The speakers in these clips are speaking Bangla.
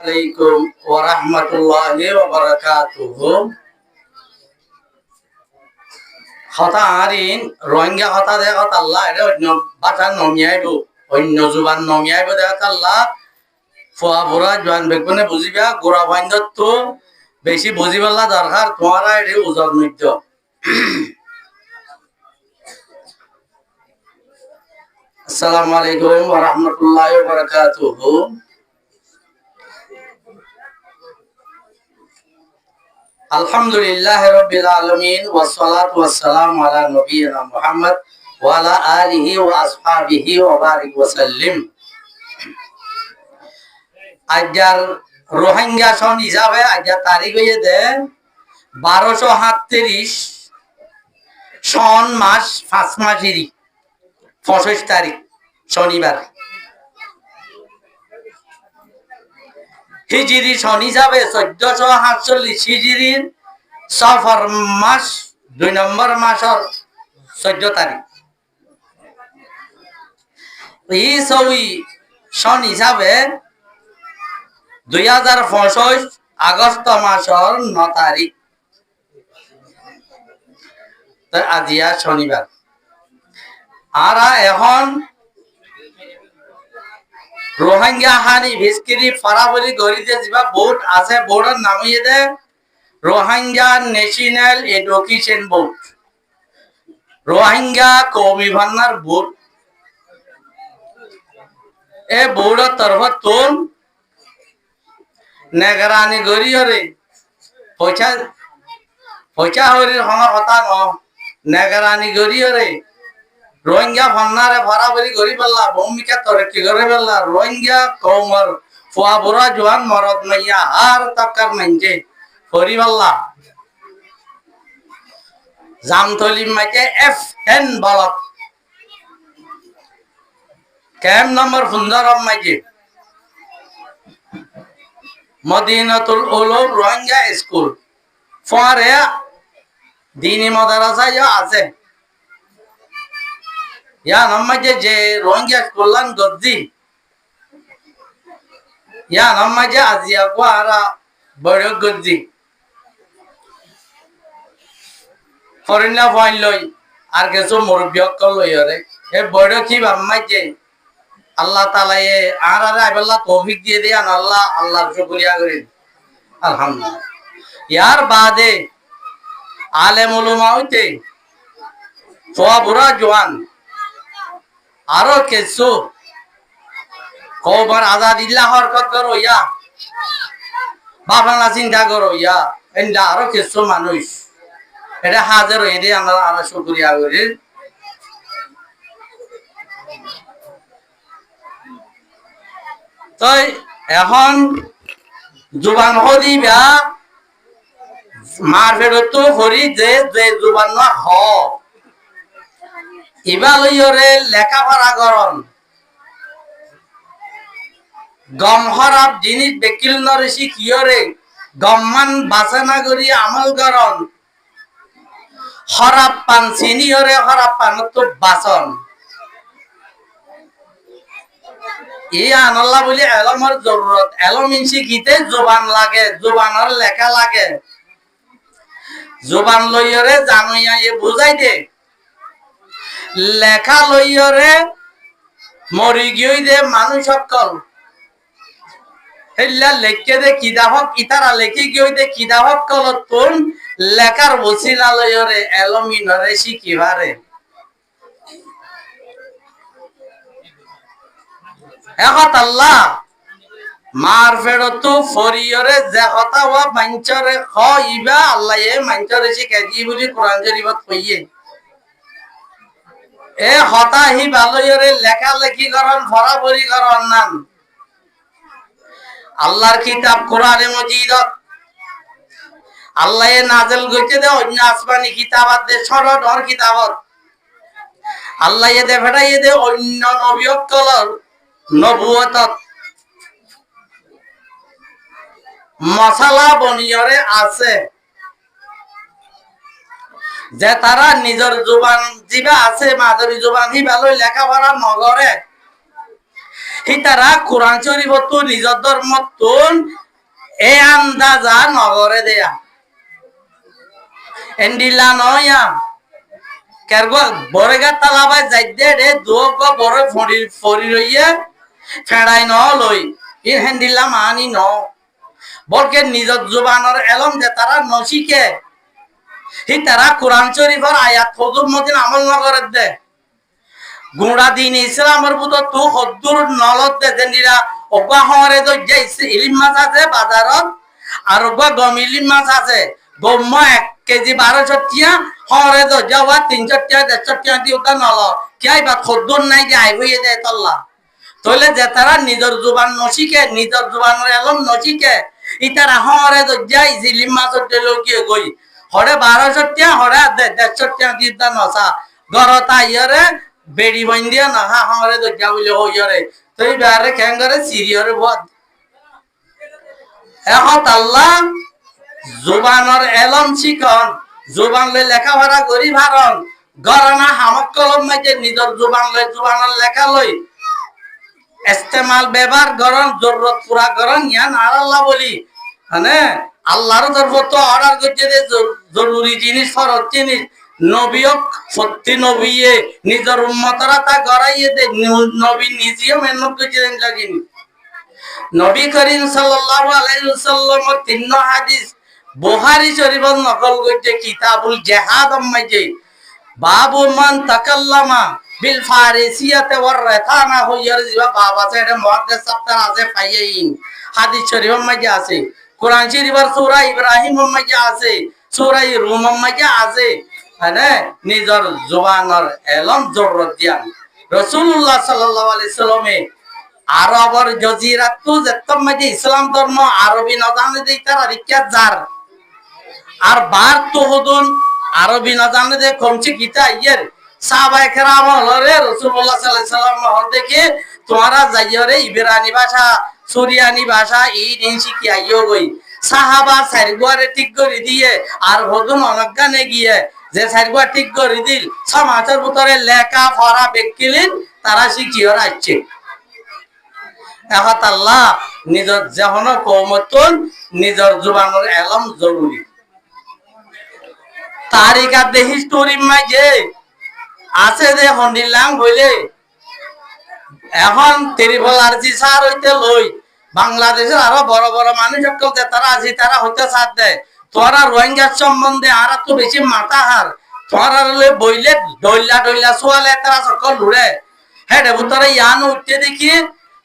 আলাইকুম ওয়া রাহমাতুল্লাহি ওয়া বারাকাতুহু। হতা আরিন রোহিঙ্গা হতা দেখাত আল্লাহ এটা অন্য ভাষা নমিয়াইব, অন্য জুবান নমিয়াইব দেখাত আল্লাহ ফুয়া বুড়া জোয়ান বেগুনে বুঝিবা গোড়া বাইন্দত তো বেশি বুঝিবাল্লা দরকার তোমারা এটি উজর নৃত্য। আসসালামু আলাইকুম ওয়া রাহমাতুল্লাহি ওয়া বারাকাতুহু। আলহামদুলিল্লাহ রাব্বিল আলামিন ওয়াসসালাতু ওয়াসসালামু আলা নবিয়িনা মুহাম্মদ ওয়া আলা আলিহি ওয়া আসহাবিহি ওয়া বারিক ওয়া সাল্লিম। আজকের রোহিঙ্গা সন হিসাবে আজকের তারিখ হয়ে দে 1237 সন মাস 5 মাসেরই 25 তারিখ শনিবার। হিজরি সন হিসাবে 1447 হিজরির সফর মাস 2 নম্বর মাসের 14 তারিখ। এই ছবি সন হিসাবে 2025 আগস্ট মাসের 9 তারিখ। আজিয়া শনিবার। আর এখন রোহিঙ্গা হানি ভিস্কিরি ফরাবরি গরিতে যা বোর্ড আছে বোর্ডের নাম হয়ে দে Rohingya national education board, Rohingya কৌমি ভান্নার বোর্ড। এ বোর্ডের তরফ তুন নেগরানি গরি হরে পয়সা পয়সা হরির হমার কথা ন নেগরানি গরি হরে রোহিঙ্গা ভান্নারে বরাবরি গরি পাল্লা ভূমিকা তরক্কি করে পাল্লা রোহিঙ্গা কৌমর ফুয়া বুড়া জোয়ান মরদ মাইয়া আর তক্কার মাইনছে হরি পাল্লা জামতলি মাইকে F10 বলক ক্যাম্প নম্বর 15 মাইকে মদিনাতুল উলুম রোহিঙ্গা স্কুল ফরে দিনী মাদ্রাসা আছে ইয়া নমাজে যে রোহিঙ্গা কল্যাণ গদ্দি ইয়া নমাজে আজিয়া গোয়ারা বড় গদ্দি ফরিনা ফাইল লই আর কিছু মুরব্বী অকল লই রে এ বড় কি বাম্মাজে আল্লাহ তাআলা এ আর আইবাল্লাহ তৌফিক দিয়ে দেন আল্লাহ আল্লাহর শুকরিয়া করি আলহামদুলিল্লাহ। ইয়ার বাদে আলেম উলামা হইতে ফুয়া বুড়া জওয়ান আরো কিছু কবার আজাদিল্লাহ হরকত করো ইয়া বাবানা চিন্তা করো ইয়া এন্ডা আরো কিছু মানুষ এটা হাজার হয়ে দিয়ে আমরা আরো শুকরিয়া করি। তো এখন জুবান হদি বা মার ফেরত হরি যে যে জুবান না হ ইবালয়রে লেখাপড়া করন গম হরাব জিনিস বেকিল নরেশি কিয়রে গম্মান বাসনা করি আমল করন হরাব পান সিনিয়রে হরাব পান তো বাসন এই আনল্লাহ বলি এলমের জরুরত এলম ইনসি গীতে জোবান লাগে জোবানের লেখা লাগে জোবান লইয়রে জানুইয়া এ বুঝাই দে লেখা লইয়রে মরি গিয়ে দে মানুষ সকল হেল্লা লেখকে দে কিতাবক ইতারা লেখি গিয়ে দে কিতাবক কলতুন লেখার বসিলা লইয়রে এলমিনরে শিখিবারে এখন আল্লাহ মার ফেরত ফরিয়রে যে কথা ওয়া মাঞ্চরে খ ইবা আল্লাহ এ মাঞ্চরে শিখাই দি বলি কোরআন শরীফত কইয়ে এ হতা হি ভালোয়রে লেখালেখি করন ফরাফরি করন নাম আল্লাহর কিতাব কোরআনে মজিদত আল্লাহ এ নাজেল কইতে দে অন্য আসমানি কিতাবাত দে সরড হর কিতাবত আল্লাহ এ দে ফেটাই দে অন্য নবিয়কলর নবুয়তত মশালা বনিয়রে আছে যে তারা নিজের জুবান জিবা আছে মাদরি জুবান হি ভালো লেখাপড়া নগরে তারা কোরআন শরীফ তো নিজের ধর্ম তুন এ আন্দাজা নগরে দেয়া এন্ডিলা নয়া কেরগো বড়গা তালাবাই যাইদে রে দুগ বড় ফড়ি ফড়ি রইয়ে ফেড়াই ন লই ইন হেন্ডিলা মানি ন বলকে নিজের জুবানের এলম যে তারা নসিকে তারা কোরআন শরীফের আয়াত হজুর মদিন আমল নগরে দে গুড়া দিন ইসলামের বুত তু হদ্দুর নলত দে দেনিরা ওগা হরে তো যে ইলিম মাছ আছে বাজারত আর ওগা গম ইলিম মাছ আছে গম 1 কেজি 1200 টিয়া হরে তো যাওয়া 300 টিয়া 150 টিয়া দি ওটা নল কিয়াই বা হদ্দুর নাই যে আই হইয়ে দেয় তল্লা তইলে যে তারা নিজের জুবান নসিকে নিজের জুবানের এলম নসিকে ইতারা হরে তো যাই ইলিম মাছ দিলো কি গই হরে 1200 টিয়া হরে 150 টিয়া দি তা নসা গরতা ইয়রে বেড়ি বন্দিয়া না হা হরে তো যাবলে হইরে তুই বারে কেঙ্গরে সিরিয়রে বদ এখন আল্লাহ জুবানের এলম শিখন জুবান লই লেখাপড়া করি ভারন গরনা হামক কলম মাঝে নিজের জুবানের লেখা লই ইস্তেমাল ব্যবহার করন জরুরত পুরা করন ইয়ান আর আল্লাহ বলি মানে আল্লাহর তরফ তো অর্ডার করছে যে জরুরি জিনিস ফরজ জিনিস নবীক সত্যি নবীয়ে নিজের উম্মতরা তা গড়াইয়ে দে নবী নিজেও মেহনত করছে লাগিনি নবী করিম সাল্লাল্লাহু আলাইহি ওয়াসাল্লামের 3 হাদিস বুখারী শরীফত নকল করছে কিতাবুল জিহাদ মাঝে বাবু মান তাকাল্লামা বিল ফারিসিয়াতে ওয়ার রাতানা হইয়ার জিবা বাবা সাইডে মুহাদ্দিস সপ্তাহ আছে পাইয়েইন হাদিস শরীফের মাঝে আছে কোরআন শরীফের সূরা ইব্রাহিমের মাঝে আছে সূরা রুমের মাঝে আছে মানে নিজের জবানের এলম জরুরত দিয়ান রাসূলুল্লাহ সাল্লাল্লাহু আলাইহি সাল্লামে আরবর জজিরাত তো যেতম মাঝে ইসলাম ধর্ম আরবি না জানে দেই তারা রিক্কাত জার আর বার তো হদুন আরবি না জানে দে কমছে গীতা ইয়ের সাহাবায়ে কেরাম হলে রাসূলুল্লাহ সাল্লাল্লাহু আলাইহি সাল্লাম হর দেখে তোমরা যাইরে ইব্রানি ভাষা সুরিয়ানি ভাষা এই দিন শিখি আইও গই সাহাবা সারগুয়ারে ঠিক করে দিয়ে আর হদুন অনজ্ঞানে গিয়ে যে সারগুয়া ঠিক করে দিল সমাজের ভিতরে লেখা পড়া বেকিলেন তারা শিখিয়ে আসছে এখন আল্লাহ নিজের যখন কওমতুন নিজের জুবানের এলম জরুরি তারিকা দে হিস্টোরি মাঝে আছে যে হন্ডিলাং হইলে এখন ত্রিপল আরজি সার হইতে লই বাংলাদেশের আরো বড় বড় মানুষ সকল যে তারা আছে তারা হইতে সাথ দেয় তোরা রোহিঙ্গা সম্বন্ধে আর তো বেশি মাথা হার তোরা বইলে ডইলা ডইলা সোয়ালে তারা সকল লুড়ে হ্যাঁ তোরা ইয়ান উঠতে দেখি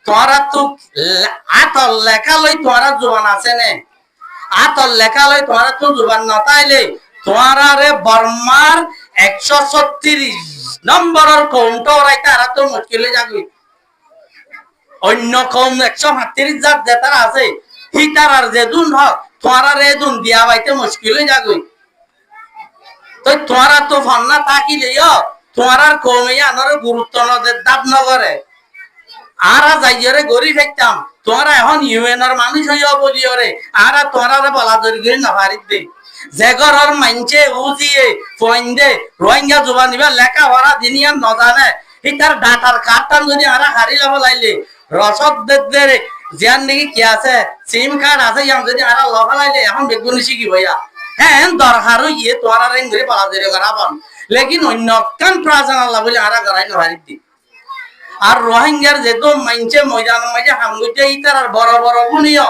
তোরা তো আতল লেখা লই তোরা জোবান আছে নে আতল লেখা লই তোরা তো জোবান নতাইলে তোরা রে বর্মার 136 নম্বরের কৌন্ট রাইতে আর তো মুশকিলে যাবি অন্য কম 137 জাত যে তারা আছে হিতার আর যে দুন হক তোরা রে দুন দিয়া বাইতে মুশকিলে যাবি তো তোরা তো ফন্না থাকিলে তোরার কমে আনার গুরুত্ব নদের দাব নগরে আরা যাইরে গরিব হইতাম তোরা এখন ইউএনর মানুষ হইয়া বলিও রে আরা তোরা বলা দরকার না পারিত দে যে ঘরের মাইনছে উজিয়ে ফোন দে রোহিঙ্গা জুবা নিবা লেখা ভরা দিনিয়া নজানে ইতার ডাটার কার্ডটা যদি আরা হারি যাব লাইলে রসদ দে রে জিয়ান নাকি কি আছে সিম কার্ড আছে ইয়াম যদি আরা লগা লাইলে এখন বেগুন শিখি ভাইয়া হ্যাঁ দরকার ইয়ে তোরা রেং ধরে বলা দরকার করাবান লেকিন অন্য কান প্রাজন আল্লাহ বলে আরা গরাই না পারিত দি আর রোহিঙ্গার যেহেতু মাইনছে ময়দানের মাঝে হামগুজে ইতার আর বড় বড় গুনিও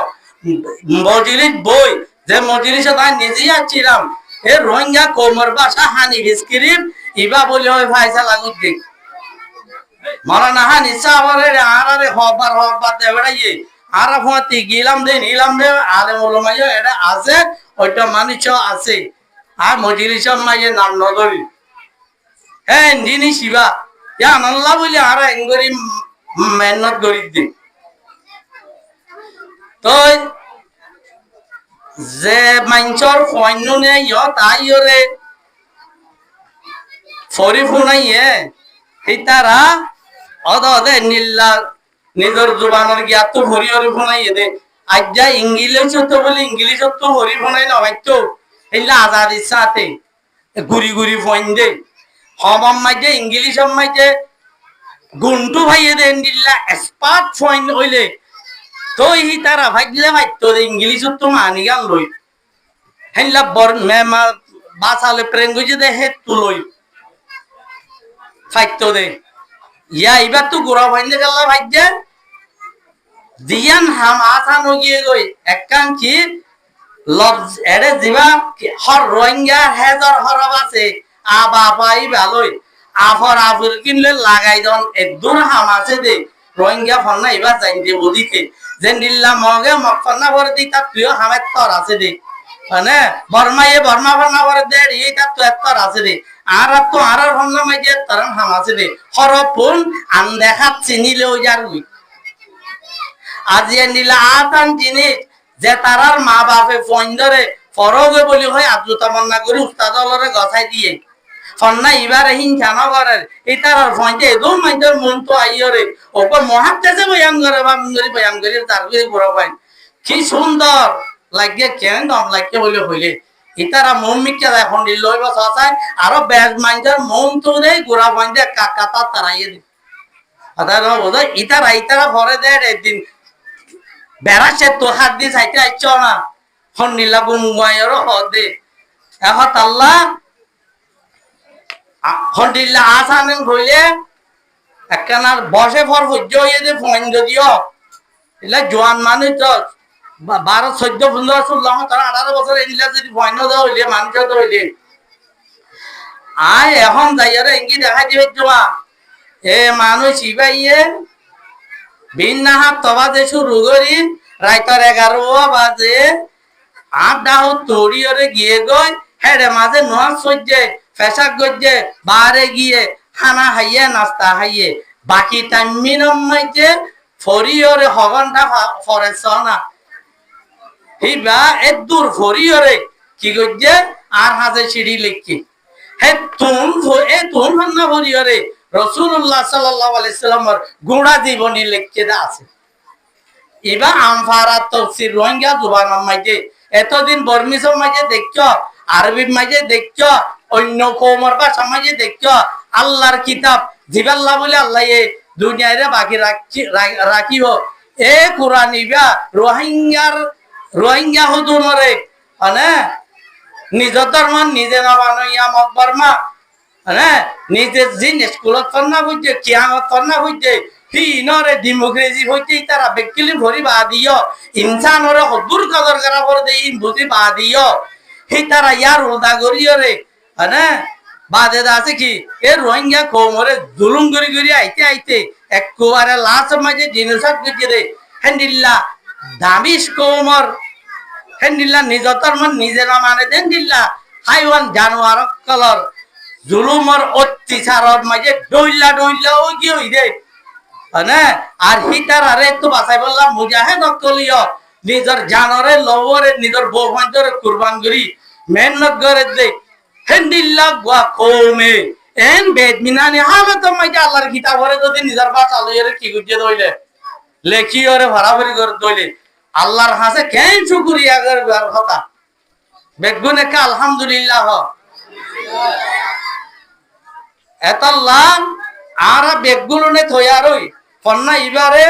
মজলিস বই যে মজলিসে তাই নিজেই আসছিলাম এ রোহিঙ্গা কোমর বাসা হানি বিস্কিরিম ইবা বলে হয় ফাইসা লাগুক দিক মারানা হানি সাবরে আরে হবার দেবড়াইয়ে আর ফতি গিলাম দে নিলাম দে আলে ওলমাইও এটা আছে ওইটা মানুষ আছে আর মজলিসের মাঝে নাম নদরি হ্যাঁ জিনিস ইবা ইয়া আল্লাহ বলে আর এঙ্গরি মেহনত করি দি তো যে মাইনচর ফন্য নে তাই রে ফরি ফুনাইয়ে তারা অদে নীলা নিজের জুবানের গিয়া তো ভরি হরি ফুনাইয়ে দে আজ যা ইংলিশ তো বলে ইংলিশ তো হরি ফুনাই না হয়তো এইলা আজাদির সাথে ঘুরি ঘুরি ফোন দে হবাম মাঝে ইংলিশ মাঝে গুন্টু ভাইয়ে দেন দিল্লা এক্সপার্ট পয়েন্ট হইলে তো হি তারা ভাইলে ভাইতো ইংলিশ তো মানি গান লই হেনলা বর মেমা বাসালে প্রেম গুজি দে হে তুলই ফাইতো দে ইয়া এবার তো গোড়া ভাইলে গেলা ভাইজে দিয়ান হাম আসান গিয়ে গই একখান কি লফজ এরে জিবা হর রোহিঙ্গা হেজর হরব আছে আবা পাই ভালোই আফর আফুর কিনলে লাগাই দন একদুর হাম আছে দে রোহিঙ্গা ফন্না এবার যাই দে বদিকে যেন দিল্লা মগে মকফন্না ভরে দি তার প্রিয় হামের তর আছে দে মানে বর্মা ফন্না ভরে দে এই তার তো এত্তর আছে দে আর তো আর ফন্না মাইজে তরম হাম আছে দে হরপুন আন দেখা চিনিলেও যার আজিয়ে নিলা আতান জিনিস যে তারার মা বাপে ফোন ধরে ফরগে বলি হয় আব্দু তামান্না করে উস্তাদ অলরে গছাই দিয়ে ফন্না ইবার হিংসা না করে এই তারার ফোন যে এদম মাইন্দর মন তো আইয়রে ওপর মহাত্মাসে বয়ান করে বা মুঙ্গরি বয়ান করে তার করে বড় পাই কি সুন্দর লাগে কেন দম লাগে বলে হইলে ইতারা মন মিকে এখন লইব সসায় আরো ব্যাজ মাইন্দর মন তো দেই গোড়া মাইন্দে কাকা তারাইয়ে দি আদার বোধ ইতারা ভরে দেয় একদিন বেড়াচ্ছে তো হাত দিয়ে চাইতে আইছ না হন্নিলা গুমায়ের হদে এখন আল্লাহ হন্ডিল্লা আসানেন হইলে একখানার বসে ফর সহ্য হইয়ে দে ফোন যদিও এলা জোয়ান মানুষ তো 12 14 15 16 18 বছর এগুলা যদি ফোন দেওয়া হইলে মানুষ তো হইলে আয় এখন যাইয়ারে এঙ্গি দেখা দিবে জমা এ মানুষ ইবাইয়ে ভিন্ন হাত তবাজে শুরু করি রাইতর 11 বাজে 8 তড়িয়রে গিয়ে গই হেরে মাঝে নোয়া সজ্জে ফেসাক গজ্জে বারে গিয়ে খানা হাইয়ে নাস্তা হাইয়ে বাকি টাইম মিনম মাইজে ফরিয়রে হগনটা ফরেছ না হিবা এদুর ফরিয়রে কি গজ্জে আর হাজে সিঁড়ি লিখি হে তুম না ফরিয়রে রাসূলুল্লাহ সাল্লাল্লাহু আলাইহি সাল্লামের গুণা জীবনী লিখে আছে এবা আমফারা তাফসীর রোহিঙ্গা জুবান মাঝে এতদিন বর্মিস মাঝে দেখছো আরবি মাঝে দেখছো অন্য কওমের ভাষা মাঝে দেখছো আল্লাহর কিতাব জিবাল্লাহ বলে আল্লাহ এ দুনিয়ারে বাকি রাখিব এ কুরআন ইবা রোহিঙ্গা হুদুনরে মানে নিজ ধর্ম নিজে না বানাইয়া মকবরমা হ্যাঁ নিজে জিন স্কুলত করনা বুঝছে কিয়ামত করনা বুঝছে হি নরে ডেমোক্রেসি হইতে তারা বেকিলি ভরি বা দিও ইনসানরে হদুর কদর করা পরে দেই বুঝি বা দিও হি তারা ইয়ার উদা করিও রে হ্যাঁ বাদে আছে কি এ রোহিঙ্গা কোমরে জুলুম করি আইতে একবারে লাশ মাঝে জিনিসত গজে রে হেন্দিল্লা দামিশ কোমর হেন্দিল্লা নিজ ধর্ম নিজে না মানে দেন দিল্লা হাইওয়ান জানোয়ার কলর জুলুমর অত্যাচারর মাঝে ডইলা ও কি হই দে না আর হিটার আরে তো বাঁচাই বললাম মুজাহিদ কলিও নিজের জানরে লবরে নিজের বউভান্তরে কুরবান করি মেহনত করে দে হেন্দিল্লা গা কওমে এন বেদমিনানি হালে তো মাইজা আল্লাহর কিতাবরে যদি নিজের বাঁচা লইরে কি গুজে দইলে লেখিওরে ভরাভরি করে দইলে আল্লাহর হাসে কেন শুকরিয়া করবার কথা বেগুনে কা আলহামদুলিল্লাহ এতল্লাহ আর বেগুলো নে থয়ারই ফন্না ইবারে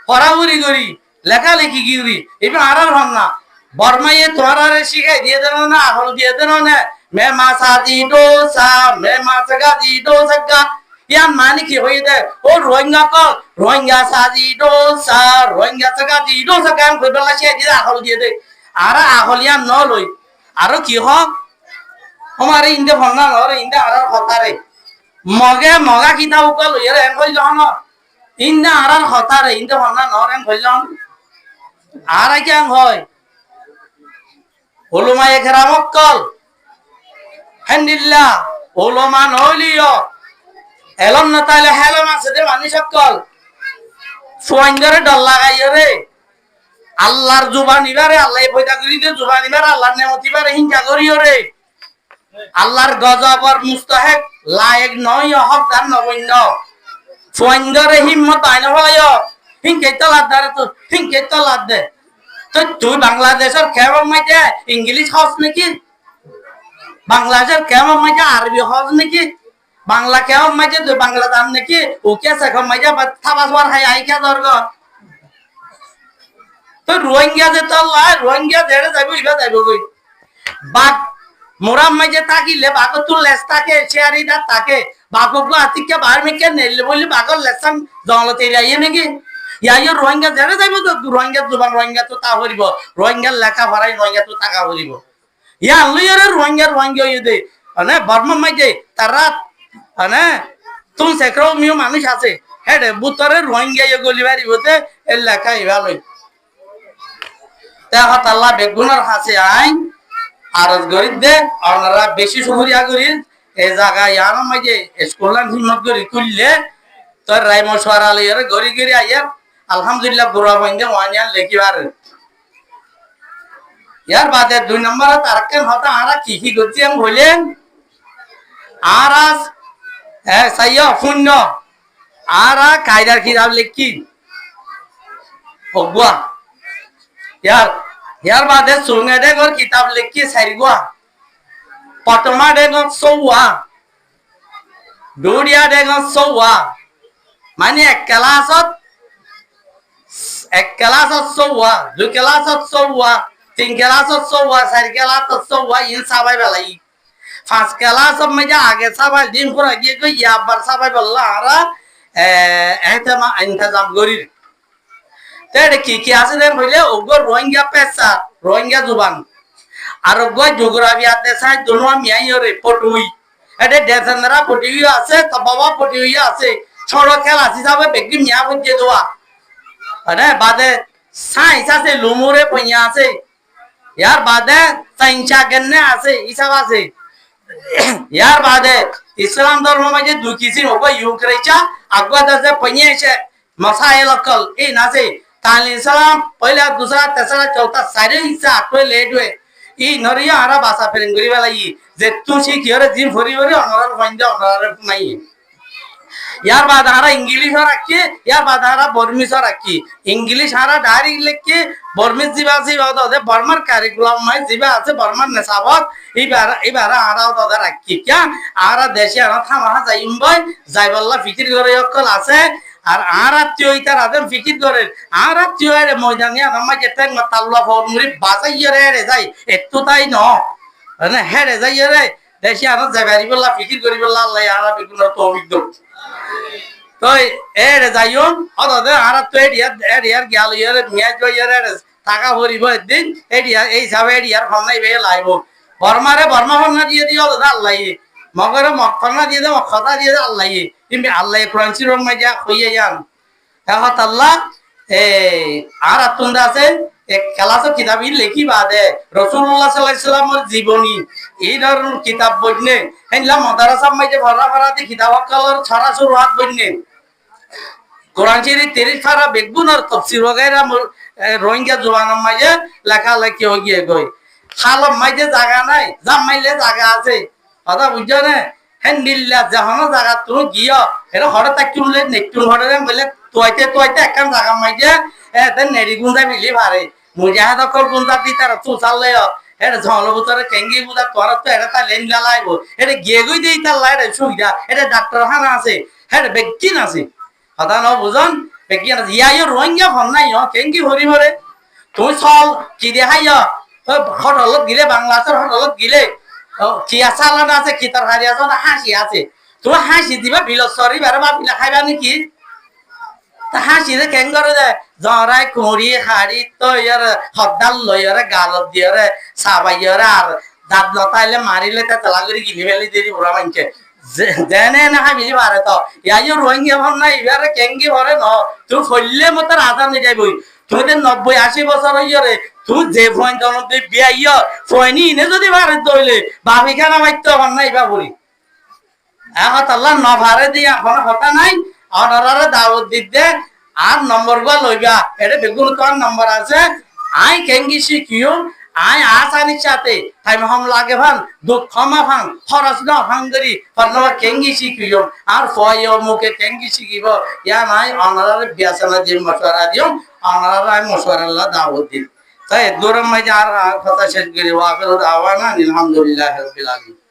পড়াউরি করি লেখালেখি কি করি এবার আর ফন্না বর্মাইয়ে তোরারে শিখাই দিয়ে দেন না আহল দিয়ে দেন না মে মাসাজি ডোসা মে মাসগাজি ডোসা ইয়ান মানে কি হই দে ও রোহিঙ্গা সাজি ডোসা রোহিঙ্গা সাগাজি ডোসা কাম কই বলা সে দিয়ে আহল দিয়ে দে আর আহলিয়া ন লই আর কি হ আমারে ইন্দে ফন্না নরে ইন্দে আর কথারে মগা কিতাব কল এর এন কইল না ইন্দা আরার হতারে ইন্দা হন্না নরেন কইলাম আর কেন হয় উলামা একরামক কল হামদুলিল্লাহ উলামা নলিও এলম না তাইলে হেলম আছে দে মানুষ কল ফুয়াইন্দরে ডল লাগাইরে আল্লাহর জুবান ইবারে আল্লাহ পয়দা করি দে জুবান ইবারে আল্লাহর নেমত ইবারে হিংসা করিও রে আল্লাহর গজবর মুস্তাহিক লায়েক নয় হকদার নবন্য ফুয়াইন্দরে হিম্মত আইন হয় হিংকে তলাদ দারে তো হিংকে তলাদ দে তো তুই বাংলাদেশের কেমন মাইতে ইংলিশ হস নাকি বাংলাদেশের কেমন মাইতে আরবি হস নাকি বাংলা কেউ মাঝে তুই বাংলা দাম নাকি ওকে এখন মাঝে থাবাস বার হাই আইকা দর্গ তো রোহিঙ্গা যে তো রোহিঙ্গা দেড়ে যাবো ইবা যাইব কই বাঘ মোরাম মাঝে তাকিলে বাঘ তুল লেস থাকে শেয়ারিদার থাকে বাঘগুলো হাতিকে বার মেকে নেলে বলি বাঘর লেসান জঙ্গলতে আইয়ে নাকি ইয়াইও রোহিঙ্গা দেড়ে যাইব তো রোহিঙ্গা জুবান রোহিঙ্গা তো তা হরিব রোহিঙ্গার লেখা ভরাই রোহিঙ্গা তো টাকা হরিব ইয়া আনলইরে রোহিঙ্গা রোহিঙ্গা ইয়ে দে মানে বর্মা মাঝে তারা মানে তুম সেক্রো মিও মানুষ আছে হেডে বুতরে রোহিঙ্গা ইয়ে গলি বাড়ি হতে এর লেখা ইভালই তেহত আল্লাহ বেগুনের হাসে আইন আরজ গরিব দে আপনারা বেশি সুবিধা করি এই জায়গা ইয়ার মাঝে স্কুল হিম্মত করি খুললে তোর রায় মশওয়ারা লইয়ার গড়ি গড়ি আইয়ার আলহামদুলিল্লাহ বুড়া বন্ধে ওয়ানিয়ান লেখিবার ইয়ার বাদে 2 নম্বর তারকেন হতা আরা কি করছি আমি বললেন আর আজ হ্যাঁ সাইয়া শূন্য আরা কায়দার কিতাব লিখি হগুয়া ইয়ার বাদে সুঙ্গে ডেগর কিতাব লিখি সাইগুয়া পটমা ডেগর সৌয়া ডুরিয়া ডেগর সৌয়া মানে এক ক্লাসত সৌয়া 2 ক্লাসত সৌয়া 3 ক্লাসত সৌয়া 4 ক্লাসত সৌয়া ইন সবাই বেলাই 5 ক্লাসত মধ্যে আগে সবাই দিন করে গিয়ে কই ইয়াবার সবাই বললা আরা এহতেমা ইন্তজাম করি তেড়ে কি আছে দেন বলে ওগো রোহিঙ্গা পেশা রোহিঙ্গা জুবান আর ওগো জিওগ্রাফি আতে সাই দুনো মিয়াইরে পটুই এডে দেশনরা পটুই আছে তো বাবা পটুই আছে ছোট খেলা হিসাবে বেগি মিয়া বজে দোয়া আরে বাদে সাইন্স আছে লুমুরে পইয়া আছে ইয়ার বাদে সাইন্সা গন্নে আছে হিসাব আছে ইয়ার বাদে ইসলাম ধর্ম মাঝে দুই কিসিম ওগো ইউক্রেচা আগবা দাসে পইয়া আছে मसाइल अकल ए नासे ताल इस्लाम पहला दूसरा तीसरा चौथा सारे हिस्सा आटवे लेट हुए ई नरिया आरा भाषा फेरिंग गरी वाला ई जे तू सी किरे जिम फरी फरी अनर वंजा अनर नहीं यार बाद आरा इंग्लिश और रखी यार बाद आरा बर्मिस और रखी इंग्लिश आरा डायरेक्ट लिख के बर्मिस जीवा सी बात होते बर्मर करिकुलम में जीवा আছে बर्मर नसाबत এবারে আরা দাদা রাখি क्या आरा देशे आरा था वहां जाइम भाई जाइबल्ला फिकिर करे अकल আছে আর আরাত্মীয় ইতার আদম ফিকির করেন আরাত্মীয় রে ময়দানে আমার যেটা মাতাল্লা ফরমুরি বাজাইয়ে রে যাই একটু তাই ন মানে হেরে যাইয়ে রে দেশে আর যাবারি বল্লা ফিকির করি বল্লা আল্লাহ আরা বিগুন তো অভিজ্ঞ তো এরে যাইও অদে আরাত্মীয় এরিয়ার গেল ইয়ার মিয়া জয়ের টাকা ভরিব একদিন এরিয়া এই হিসাবে এরিয়ার ফলাই বে লাইব বর্মারে বর্মা ফন্না দিয়ে দিও আল্লাহ মগরে মক্খনা দিয়ে দে মক্খতা দিয়ে দে আল্লাহ তুমি আল্লাহ কোরআন শিরম মাইজা হইয়া যান এখন আল্লাহ আর আতুন্দা আছে এক ক্লাস কিতাবই লেখি বাদে রাসূলুল্লাহ সাল্লাল্লাহু আলাইহি ওয়াসাল্লামের জীবনী এই ধরনের কিতাব বইনে হেনলা মাদ্রাসা মাইজে ভরা ভরা দি কিতাব কলর ছড়া শুরুয়াত বইনে কোরআন শরীফ 30 পারা বেগুন আর তাফসীর वगैरह রোহিঙ্গা জওয়ান মাইজে লেখা লেখি হই গিয়ে কই খালম মাইজে জায়গা নাই জামাইলে জায়গা আছে কথা বুঝছো না হ্যাঁ নীলা যখন জায়গা তুমি গিয়ে এটা হঠাৎ একটুলে নেকটুল হঠাৎ বলে তোয়াইতে একখান জায়গা মাইজে এতে নেড়ি গুঁজা মিলি ভারে মুজাহাদ অকল গুঁজা দি তারা তু চাললে এটা ঝল ভিতরে কেঙ্গি বুঝা তোর তো এটা তার লেন জ্বালাইব এটা গিয়ে গই দিই তার লাইরে সুবিধা এটা ডাক্তারখানা আছে হ্যাঁ বেকিন আছে কথা ন বুঝন বেকিন আছে ইয়াইও রোহিঙ্গা ফল নাই কেঙ্গি ভরি ভরে তুমি চল কি দেখাই হটলত গিলে বাংলাদেশের হটলত গিলে কি আসালান আছে কি তার হারি আছে হাসি আছে তুমি হাসি দিবা বিলসরি বারে বা বিলা খাইবা নাকি তা হাসি রে কেন করে দে জরাই কুড়ি হাড়ি তো ইয়ার হদ্দাল লইরে গালত দিয়রে সাবাইরে আর দাঁত লতাইলে মারিলে তা তালা করে গিলি ফেলি দিদি বুড়া মানকে জেনে না হাবিলি পারে তো ইয়াইও রোহিঙ্গা ভর না এবারে কেঙ্গি ভরে ন তুই ফললে মতো রাজা নিয়ে যাইবই তুই 90-80 বছর হইরে তুই যে ফোন জনক তুই বিয়াইয় ফোনি নে যদি ভারে তইলে বাবি খানা মাইতো হন না ইবা বুড়ি এখন আল্লাহ ন ভারে দিয়া এখন হতা নাই অনারারে দাওয়াত দিতে আর নম্বর গো লইবা এটা বেগুন কোন নম্বর আছে আই কেঙ্গি শিখিও আই আসানি সাথে তাই মহম লাগে ভান দুঃখ মা ভান খরচ না ভাঙ্গরি ফরনবা কেঙ্গি শিখিও আর ফয়ও মুখে কেঙ্গি শিখিব ইয়া নাই অনারারে বিয়াসনা যে মশওয়ারা দিও অনারারে মশওয়ারা দাওয়াত দিন তাই দূরম মাঝে আর কথা শেষ করি ওয়াকিল দাওয়ানা আলহামদুলিল্লাহি রাব্বিল আলামিন